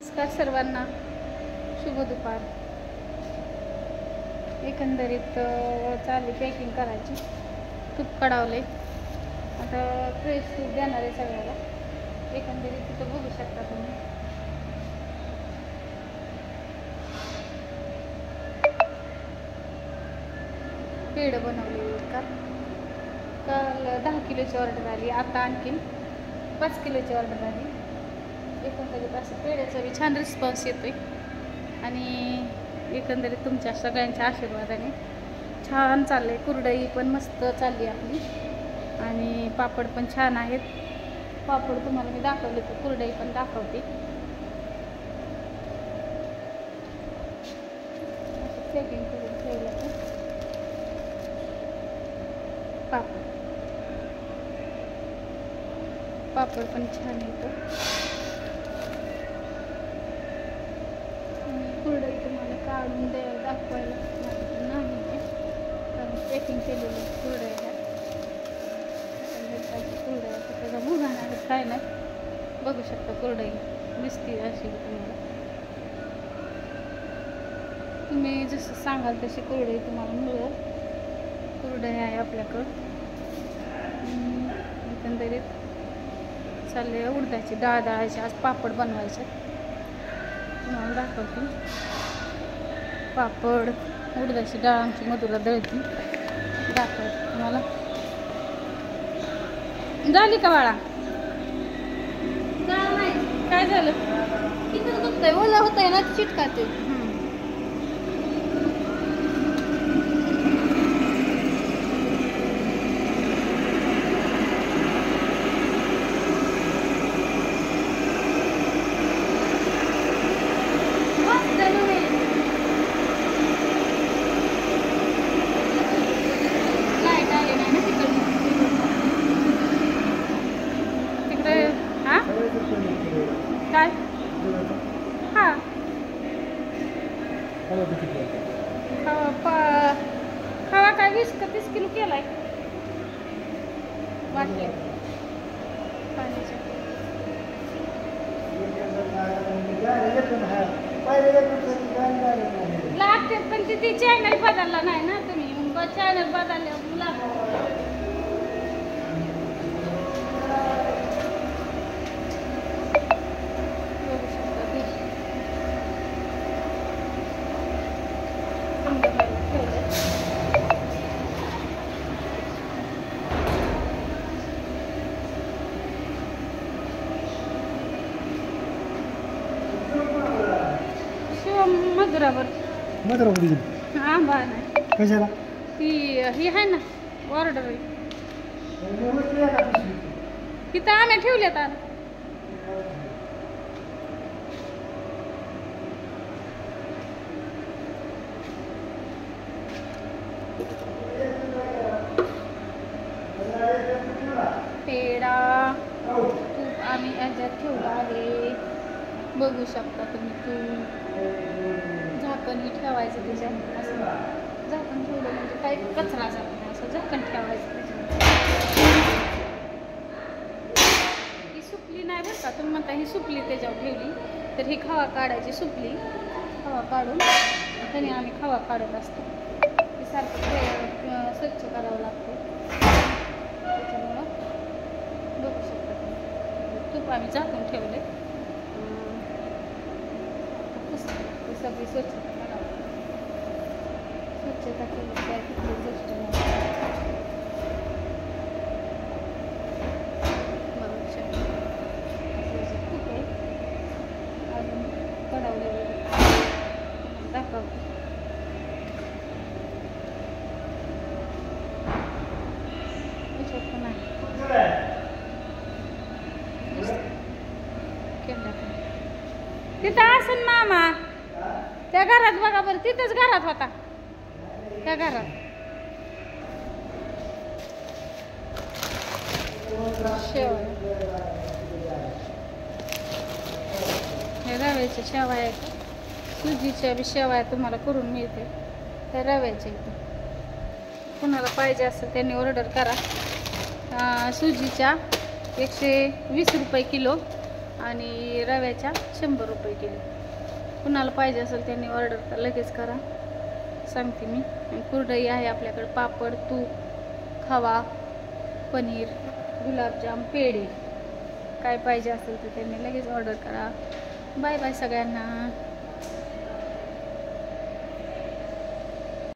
नमस्कार सर्वांना, शुभ दुपार. एकंदरीत चालली पॅकिंग करायची. तूप कढावले, आता फ्रेश तूप देणार आहे सगळ्याला. एकंदरीत तिथं बघू शकता तुम्ही. पेढ बनवले काल 10 किलोची ऑर्डर आली, आता आणखीन 5 किलोची ऑर्डर आली. एकंदरीत असं पेढ्याचा बी छान रिस्पॉन्स येतोय आणि एकंदरीत तुमच्या सगळ्यांच्या आशीर्वादाने छान चाललंय. कुरडई पण मस्त चालली आपली आणि पापड पण छान आहेत. पापड तुम्हाला मी दाखवले, तर कुरडई पण दाखवते. पॅकिंग करून ठेवलं तर पापड पण छान येतं. कुरडई तुम्हाला काढून दाखवायला नाही आहे, कारण पॅकिंग केलेली कुरडई आहे. कुरडई त्याचा मुगा नाही, काय नाही. बघू शकता कुरडई दिसते अशी. तुम्ही जसं सांगाल तशी कुरडई तुम्हाला मिळेल. कुरडई आहे आपल्याकडं. एकंदरीत चालले उडदाची डाळ दळायची. आज पापड बनवायचे, तुम्हाला दाखवते. पापड उडदाची डाळ आमची मधुरा दळती, दाखवते तुम्हाला. झाली का बाळा? काय झालं? किती दुखतंय? ओला होतंय ना, चिटकाते. काय? हां, खावा काय 20 का 30 किलो केलाय वाटले पाण्याच्या. लागते पण तिथे चॅनल बदलला नाही ना तुम्ही. चॅनल बदलले मधुरावर हां बा नाही कशाला ती ही आहे ना ऑर्डर आहे. तिथं आम्ही ठेवल्यात. पेढा तूप आम्ही याच्यात ठेवला आहे, बघू शकता तुम्ही. तूप झाकण ठेवायचं त्याच्यात. असं झाकण ठेवलं म्हणजे काही कचरा जात नाही. असं झाकण ठेवायचं त्याच्यावर. ही सुपली नाही बरं का. तुम्ही म्हणता ही सुपली त्याच्यावर ठेवली, तर ही खवा काढायची. सुपली खवा काढून त्याने आम्ही खवा काढत असतो. हे सारखं स्वच्छ करावं लागतं. त्याच्यामुळं बघू शकता तुम्ही. तूप आम्ही झाकून ठेवले. सगळी स्वच्छता करावं. स्वच्छता केली काय कुठली गोष्ट नाही. बघू शकता असं खूप आहे. अजून कढवलेलं दाखवते. पण आहे तिथं असेल मामा त्या घरात. बघा बरं, तिथंच घरात होता, त्या घरात. शेव हे रव्याच्या शेवा आहेत. सुजीच्या बी शेवाया तुम्हाला करून मिळते. त्या रव्याच्या इथं कुणाला पाहिजे असेल त्यांनी ऑर्डर करा. सुजीच्या 120 रुपये किलो आणि रव्याच्या 100 रुपये किलो. कुणाला पाहिजे असेल त्यांनी ऑर्डर तर लगेच करा, सांगते मी. आणि कुरडई आहे आपल्याकडे, पापड, तूप, खवा, पनीर, गुलाबजाम, पेढे. काय पाहिजे असेल तर त्यांनी लगेच ऑर्डर करा. बाय बाय सगळ्यांना.